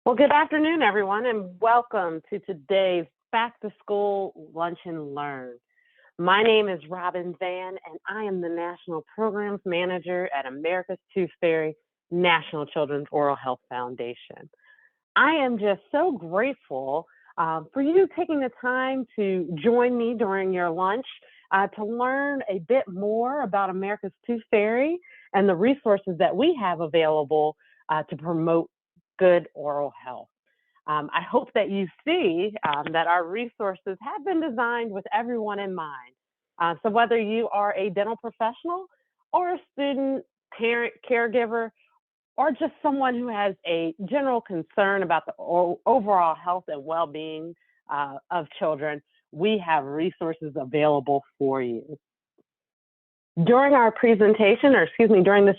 Well, good afternoon, everyone, and welcome to today's Back to School Lunch and Learn. My name is Robin Van, and I am the National Programs Manager at America's ToothFairy National Children's Oral Health Foundation. I am just so grateful for you taking the time to join me during your lunch to learn a bit more about America's ToothFairy and the resources that we have available to promote good oral health. I hope that you see that our resources have been designed with everyone in mind. So whether you are a dental professional or a student, parent, caregiver, or just someone who has a general concern about the overall health and well-being of children, we have resources available for you. During this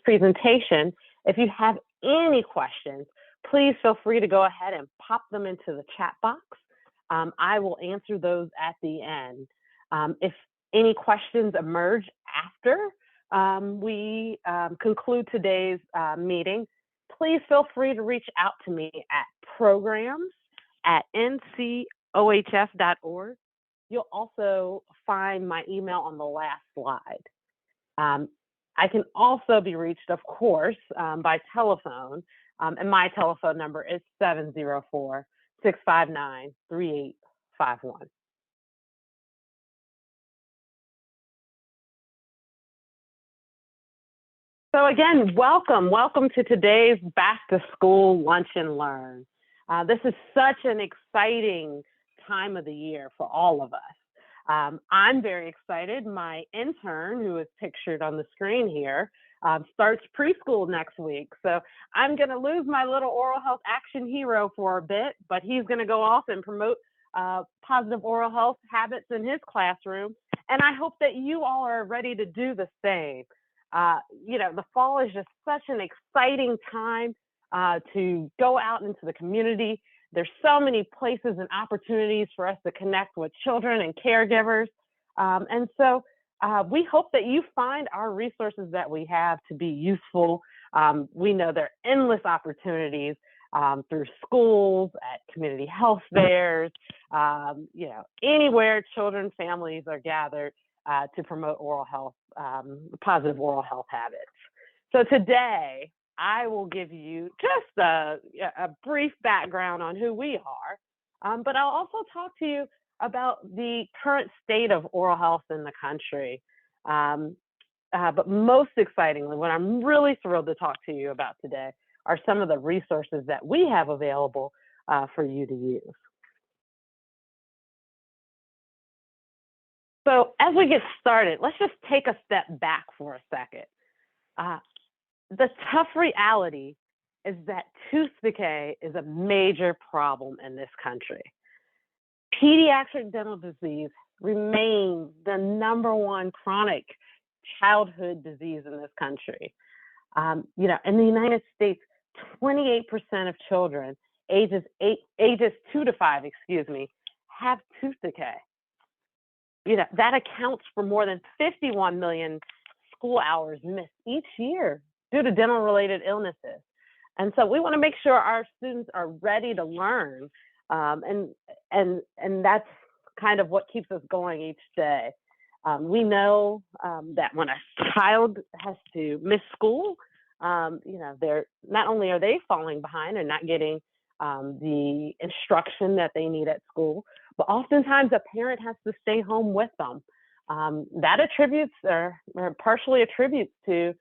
presentation, if you have any questions, please feel free to go ahead and pop them into the chat box. I will answer those at the end. If any questions emerge after we conclude today's meeting, please feel free to reach out to me at programs@ncohf.org. You'll also find my email on the last slide. I can also be reached, of course, by telephone, and my telephone number is 704-659-3851. So again, welcome to today's Back to School Lunch and Learn. This is such an exciting time of the year for all of us. I'm very excited. My intern, who is pictured on the screen here, starts preschool next week. So I'm going to lose my little oral health action hero for a bit, but he's going to go off and promote positive oral health habits in his classroom. And I hope that you all are ready to do the same. The fall is just such an exciting time to go out into the community. There's so many places and opportunities for us to connect with children and caregivers. And so we hope that you find our resources that we have to be useful. We know there are endless opportunities through schools, at community health fairs, anywhere children, families are gathered to promote oral health, positive oral health habits. So today, I will give you just a brief background on who we are, but I'll also talk to you about the current state of oral health in the country. But most excitingly, what I'm really thrilled to talk to you about today are some of the resources that we have available for you to use. So as we get started, let's just take a step back for a second. The tough reality is that tooth decay is a major problem in this country. Pediatric dental disease remains the #1 chronic childhood disease in this country. In the United States, 28% of children ages 2 to 5, have tooth decay. That accounts for more than 51 million school hours missed each year due to dental-related illnesses. And so we want to make sure our students are ready to learn. And that's kind of what keeps us going each day. We know that when a child has to miss school, they're not only are they falling behind and not getting the instruction that they need at school, but oftentimes a parent has to stay home with them. That attributes or partially attributes to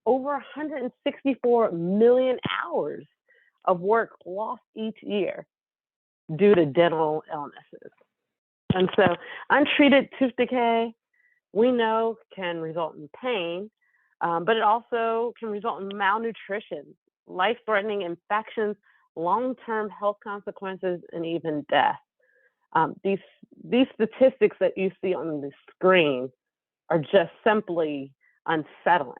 over 164 million hours of work lost each year due to dental illnesses. And so untreated tooth decay, we know, can result in pain, but it also can result in malnutrition, life-threatening infections, long-term health consequences, and even death. These statistics that you see on the screen are just simply unsettling.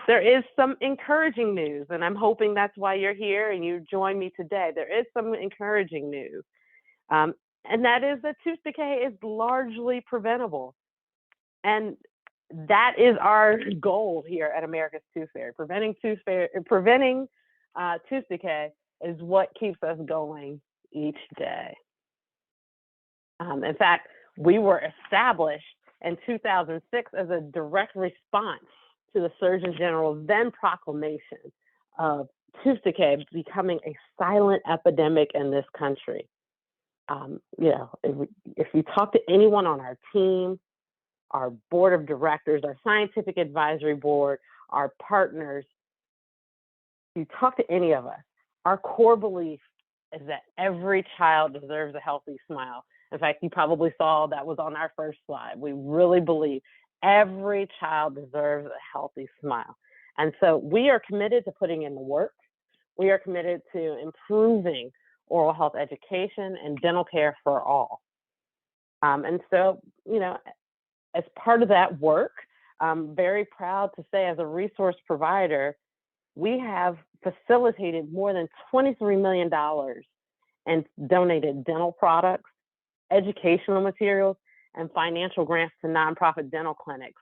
There is some encouraging news, and I'm hoping that's why you're here and you join me today. There is some encouraging news, and that is that tooth decay is largely preventable. And that is our goal here at America's ToothFairy, preventing tooth decay is what keeps us going each day. In fact, we were established in 2006 as a direct response to the Surgeon General's then proclamation of tooth decay becoming a silent epidemic in this country. If you talk to anyone on our team, our board of directors, our scientific advisory board, our partners, you talk to any of us, our core belief is that every child deserves a healthy smile. In fact, you probably saw that was on our first slide. We really believe every child deserves a healthy smile. And so we are committed to putting in the work. We are committed to improving oral health education and dental care for all. And so, as part of that work, I'm very proud to say as a resource provider, we have facilitated more than $23 million in donated dental products, educational materials, and financial grants to nonprofit dental clinics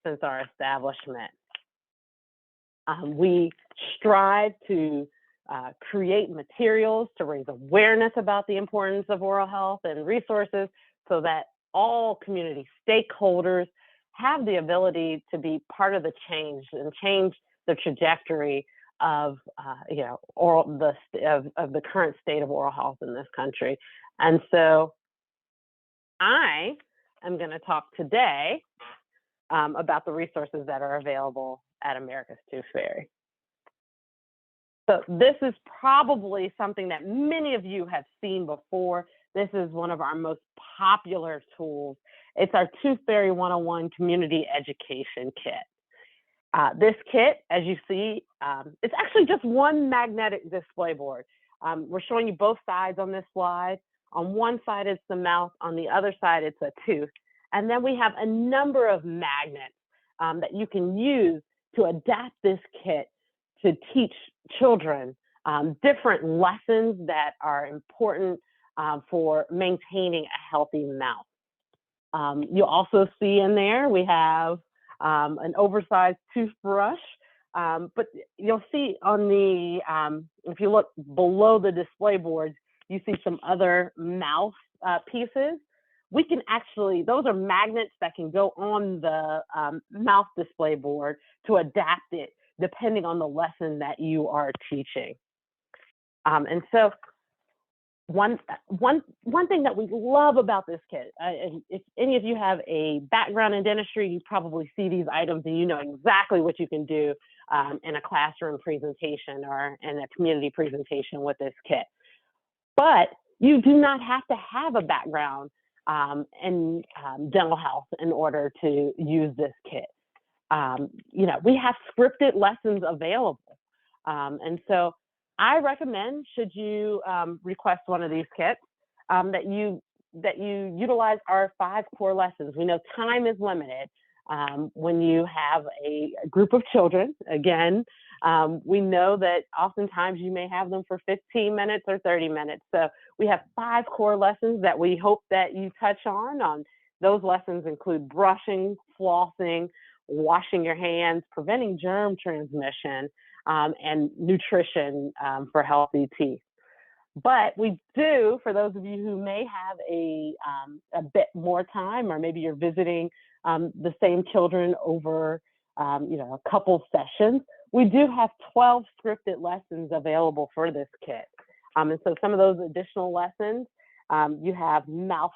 since our establishment. We strive to create materials to raise awareness about the importance of oral health and resources so that all community stakeholders have the ability to be part of the change and change the trajectory of the current state of oral health in this country. And so I am going to talk today about the resources that are available at America's Tooth Fairy. So this is probably something that many of you have seen before. This is one of our most popular tools. It's our ToothFairy 101 Community Education Kit. This kit, as you see, it's actually just one magnetic display board. We're showing you both sides on this slide. On one side, it's the mouth. On the other side, it's a tooth. And then we have a number of magnets that you can use to adapt this kit to teach children different lessons that are important for maintaining a healthy mouth. You'll also see in there, we have an oversized toothbrush, but you'll see on the, if you look below the display boards, you see some other mouth pieces. We can actually, those are magnets that can go on the mouth display board to adapt it depending on the lesson that you are teaching. And so one thing that we love about this kit, if any of you have a background in dentistry, you probably see these items and you know exactly what you can do in a classroom presentation or in a community presentation with this kit. But you do not have to have a background in dental health in order to use this kit. We have scripted lessons available. And so I recommend, should you request one of these kits, that you utilize our 5 core lessons. We know time is limited when you have a group of children. Again, we know that oftentimes you may have them for 15 minutes or 30 minutes. So we have 5 core lessons that we hope that you touch on. Those lessons include brushing, flossing, washing your hands, preventing germ transmission, and nutrition for healthy teeth. But we do, for those of you who may have a bit more time, or maybe you're visiting the same children over a couple sessions, we do have 12 scripted lessons available for this kit. And so some of those additional lessons, you have mouth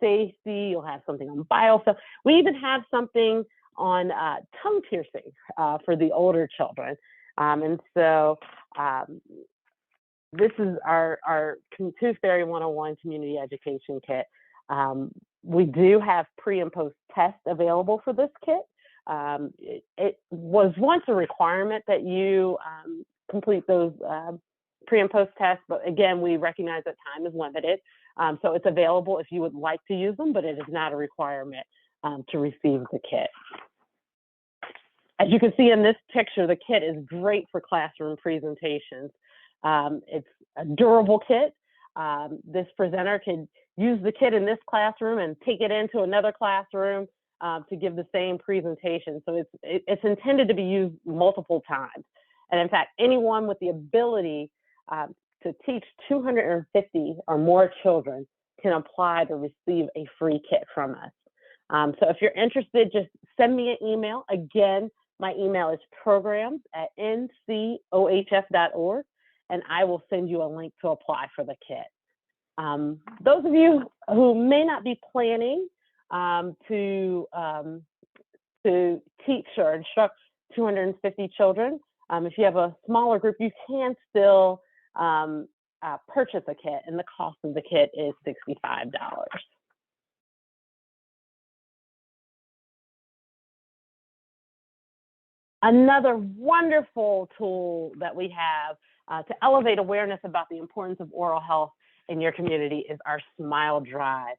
safety, you'll have something on biofilm. We even have something on tongue piercing for the older children. And so this is our ToothFairy 101 Community Education Kit. We do have pre and post tests available for this kit. It was once a requirement that you complete those pre and post tests, but again, we recognize that time is limited. So it's available if you would like to use them, but it is not a requirement to receive the kit. As you can see in this picture, the kit is great for classroom presentations. It's a durable kit. This presenter can use the kit in this classroom and take it into another classroom to give the same presentation. So it's intended to be used multiple times. And in fact, anyone with the ability to teach 250 or more children can apply to receive a free kit from us. So if you're interested, just send me an email. Again, my email is programs@ncohf.org, and I will send you a link to apply for the kit. Those of you who may not be planning to teach or instruct 250 children, if you have a smaller group, you can still purchase a kit, and the cost of the kit is $65. Another wonderful tool that we have to elevate awareness about the importance of oral health in your community is our Smile Drive.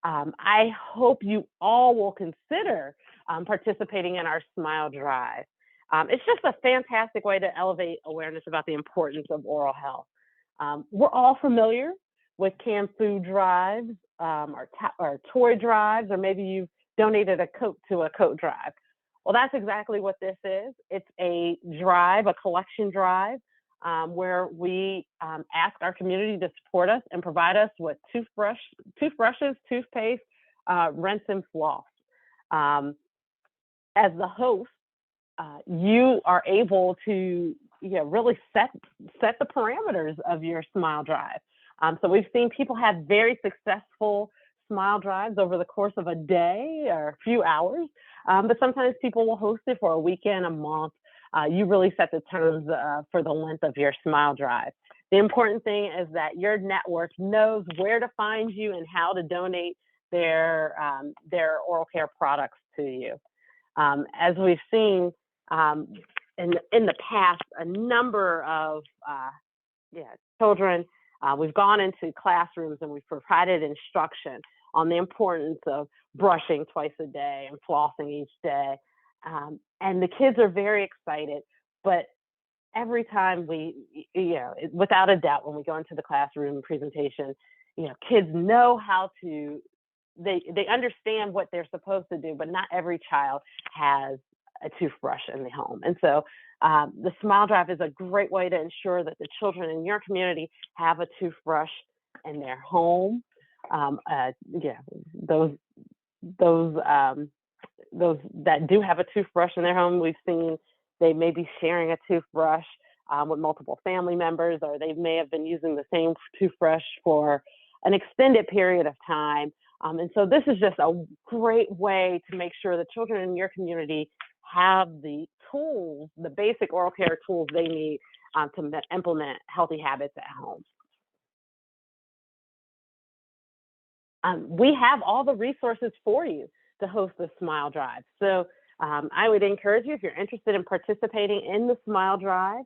I hope you all will consider participating in our Smile Drive. It's just a fantastic way to elevate awareness about the importance of oral health. We're all familiar with canned food drives, or toy drives, or maybe you've donated a coat to a coat drive. Well, that's exactly what this is. It's a drive, a collection drive, where we ask our community to support us and provide us with toothbrushes, toothpaste, rinse and floss. As the host, you are able to really set the parameters of your Smile Drive. So we've seen people have very successful Smile Drives over the course of a day or a few hours, but sometimes people will host it for a weekend, a month. You really set the terms for the length of your Smile Drive. The important thing is that your network knows where to find you and how to donate their oral care products to you. As we've seen in the past, a number of children, we've gone into classrooms and we've provided instruction on the importance of brushing twice a day and flossing each day. And the kids are very excited, but every time without a doubt, when we go into the classroom presentation, kids know how to, they understand what they're supposed to do, but not every child has a toothbrush in the home. And so the Smile Drive is a great way to ensure that the children in your community have a toothbrush in their home. Those that do have a toothbrush in their home, we've seen they may be sharing a toothbrush with multiple family members, or they may have been using the same toothbrush for an extended period of time. And so this is just a great way to make sure the children in your community have the tools, the basic oral care tools they need to implement healthy habits at home. We have all the resources for you to host the Smile Drive. So I would encourage you, if you're interested in participating in the Smile Drive,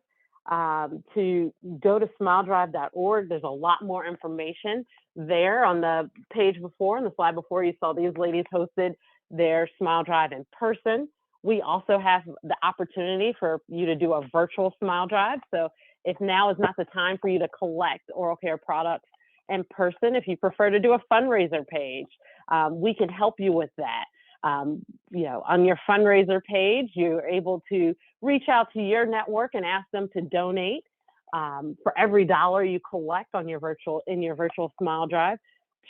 to go to smiledrive.org. There's a lot more information there. On the page before, on the slide before, you saw these ladies hosted their Smile Drive in person. We also have the opportunity for you to do a virtual Smile Drive. So if now is not the time for you to collect oral care products in person, if you prefer to do a fundraiser page, we can help you with that. On your fundraiser page, you're able to reach out to your network and ask them to donate. For every $1 you collect on your virtual Smile Drive,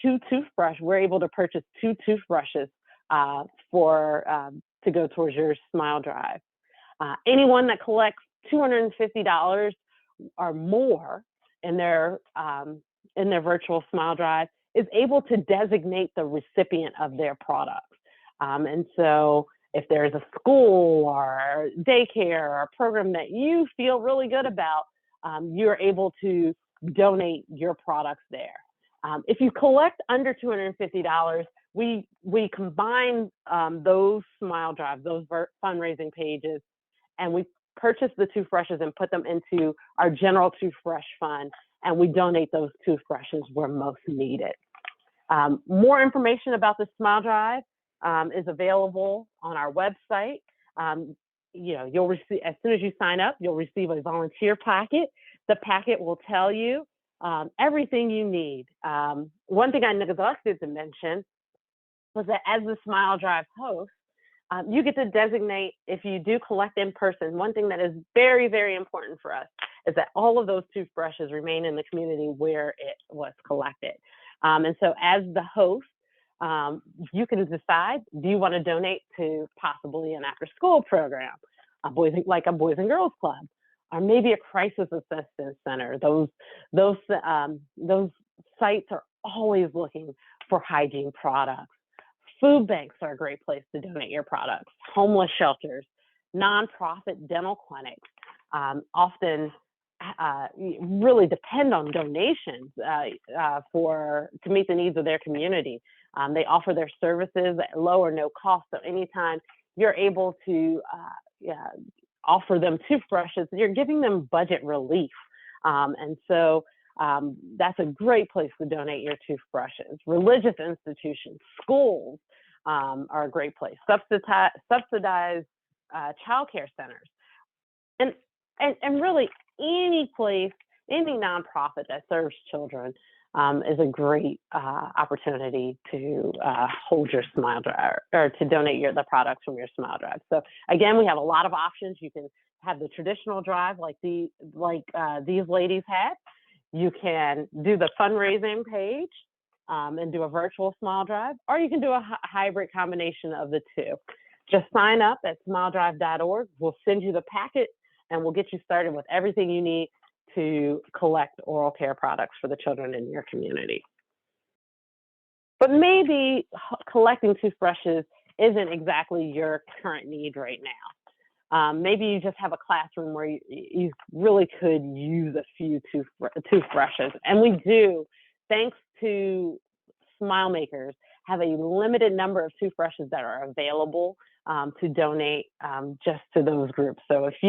2 toothbrushes. We're able to purchase 2 toothbrushes to go towards your Smile Drive. Anyone that collects $250 or more in their virtual Smile Drive is able to designate the recipient of their products. And so if there's a school or daycare or a program that you feel really good about, you're able to donate your products there. If you collect under $250, we combine those Smile Drives, those fundraising pages, and we purchase the toothbrushes and put them into our general toothbrush fund, and we donate those toothbrushes where most needed. More information about the Smile Drive is available on our website. You'll receive, as soon as you sign up, you'll receive a volunteer packet. The packet will tell you everything you need. One thing I neglected to mention was that as the Smile Drive host, You get to designate, if you do collect in person, one thing that is very, very important for us is that all of those toothbrushes remain in the community where it was collected. And so as the host, you can decide, do you want to donate to possibly an after-school program, like a Boys and Girls Club, or maybe a crisis assistance center. Those sites are always looking for hygiene products. Food banks are a great place to donate your products. Homeless shelters, nonprofit dental clinics often really depend on donations to meet the needs of their community. They offer their services at low or no cost, so anytime you're able to offer them toothbrushes, you're giving them budget relief. And so that's a great place to donate your toothbrushes. Religious institutions, schools are a great place. Subsidized childcare centers. And really any place, any nonprofit that serves children is a great opportunity to hold your Smile Drive, or to donate the products from your Smile Drive. So again, we have a lot of options. You can have the traditional drive like these ladies had. You can do the fundraising page and do a virtual Smile Drive, or you can do a hybrid combination of the two. Just sign up at smiledrive.org. We'll send you the packet and we'll get you started with everything you need to collect oral care products for the children in your community. But maybe collecting toothbrushes isn't exactly your current need right now. Maybe you just have a classroom where you really could use a few toothbrushes. And we do, thanks to Smile Makers, have a limited number of toothbrushes that are available to donate just to those groups. So if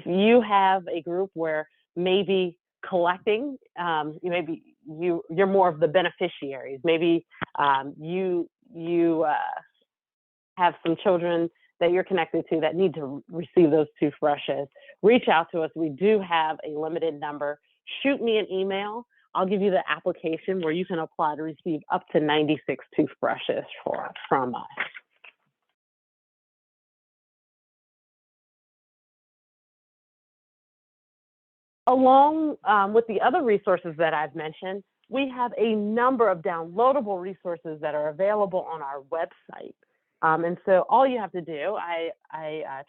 you have a group where maybe collecting, you're more of the beneficiaries. Maybe you have some children that you're connected to that need to receive those toothbrushes. Reach out to us. We do have a limited number. Shoot me an email. I'll give you the application where you can apply to receive up to 96 toothbrushes from us. Along with the other resources that I've mentioned, we have a number of downloadable resources that are available on our website. And so all you have to do, I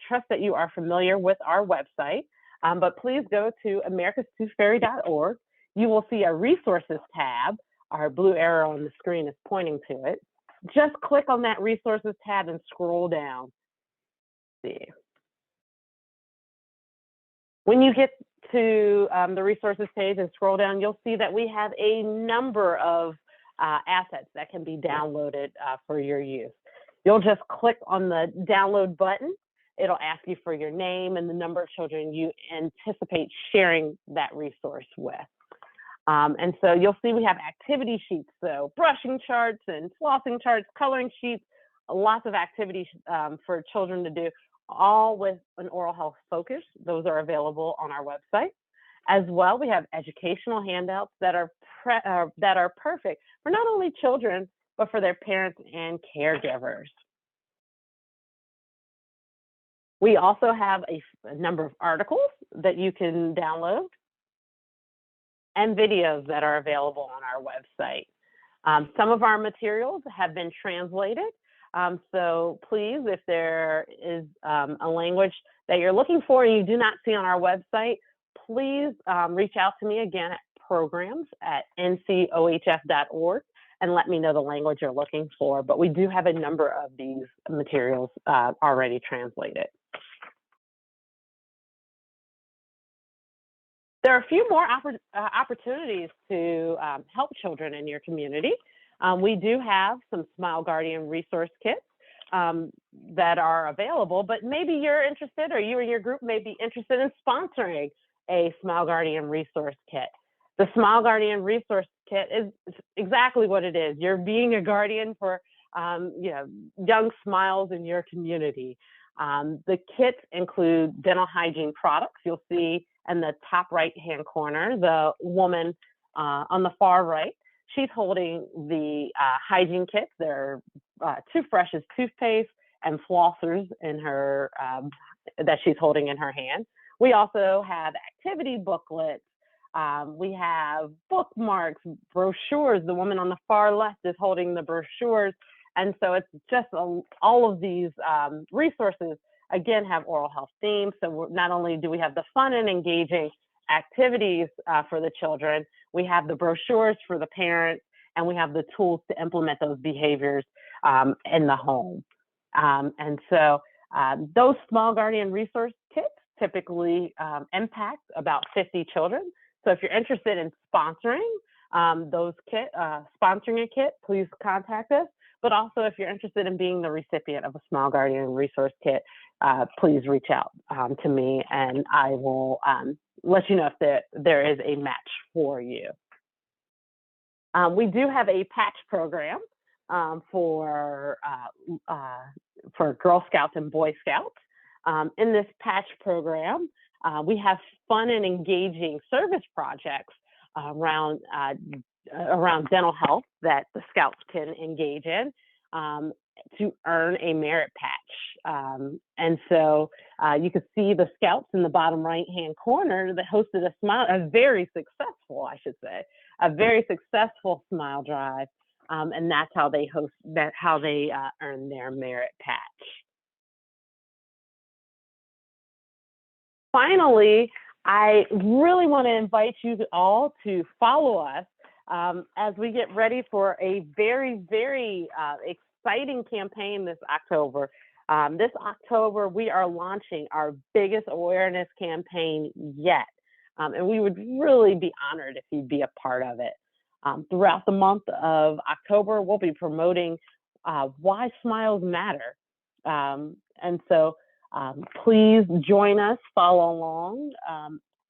trust that you are familiar with our website, but please go to americastoothfairy.org. You will see a resources tab. Our blue arrow on the screen is pointing to it. Just click on that resources tab and scroll down. See. When you get to the resources page and scroll down, you'll see that we have a number of assets that can be downloaded for your use. You'll just click on the download button. It'll ask you for your name and the number of children you anticipate sharing that resource with. And so you'll see we have activity sheets, so brushing charts and flossing charts, coloring sheets, lots of activities for children to do, all with an oral health focus. Those are available on our website. As well, we have educational handouts that are perfect for not only children, but for their parents and caregivers. We also have a number of articles that you can download and videos that are available on our website. Some of our materials have been translated. So please, if there is a language that you're looking for and you do not see on our website, please reach out to me again at programs@ncohf.org and let me know the language you're looking for. But we do have a number of these materials already translated. There are a few more opportunities to help children in your community. We do have some Smile Guardian resource kits that are available, but maybe you're interested, or you and your group may be interested in sponsoring a Smile Guardian resource kit. The Smile Guardian resource kit is exactly what it is. You're being a guardian for young smiles in your community. The kits include dental hygiene products. You'll see in the top right-hand corner, the woman on the far right, she's holding the hygiene kits. They're toothbrushes, toothpaste, and flossers in her that she's holding in her hand. We also have activity booklets. We have bookmarks, brochures. The woman on the far left is holding the brochures. And so it's just all of these resources, again, have oral health themes. So not only do we have the fun and engaging activities for the children, we have the brochures for the parents, and we have the tools to implement those behaviors in the home. And so those Smile Guardian resource kits typically impact about 50 children. So if you're interested in sponsoring sponsoring a kit, please contact us. But also, if you're interested in being the recipient of a Smile Guardian resource kit, please reach out to me, and I will let you know if there is a match for you. We do have a patch program for Girl Scouts and Boy Scouts. In this patch program, we have fun and engaging service projects around dental health that the Scouts can engage in to earn a merit patch. And so you can see the Scouts in the bottom right-hand corner that hosted a very successful Smile Drive, and that's how they earn their merit patch. Finally, I really want to invite you all to follow us as we get ready for a very, very exciting campaign this October. This October, we are launching our biggest awareness campaign yet. And we would really be honored if you'd be a part of it. Throughout the month of October, we'll be promoting why smiles matter. And so please join us, follow along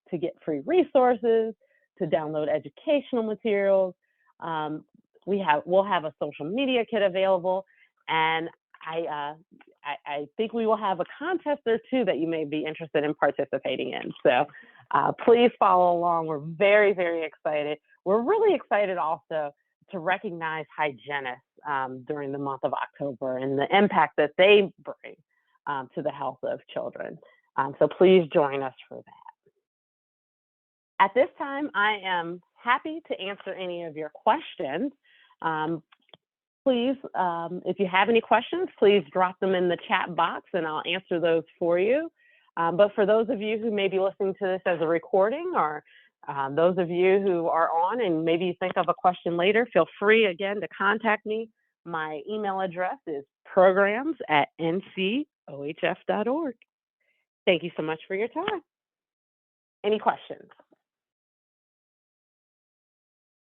to get free resources, to download educational materials. We'll have a social media kit available, and I think we will have a contest or two that you may be interested in participating in. So please follow along. We're very, very excited. We're really excited also to recognize hygienists during the month of October and the impact that they bring to the health of children. So please join us for that. At this time, I am happy to answer any of your questions. Please, if you have any questions, please drop them in the chat box and I'll answer those for you. But for those of you who may be listening to this as a recording, or those of you who are on and maybe you think of a question later, feel free again to contact me. My email address is programs@ncohf.org. Thank you so much for your time. Any questions?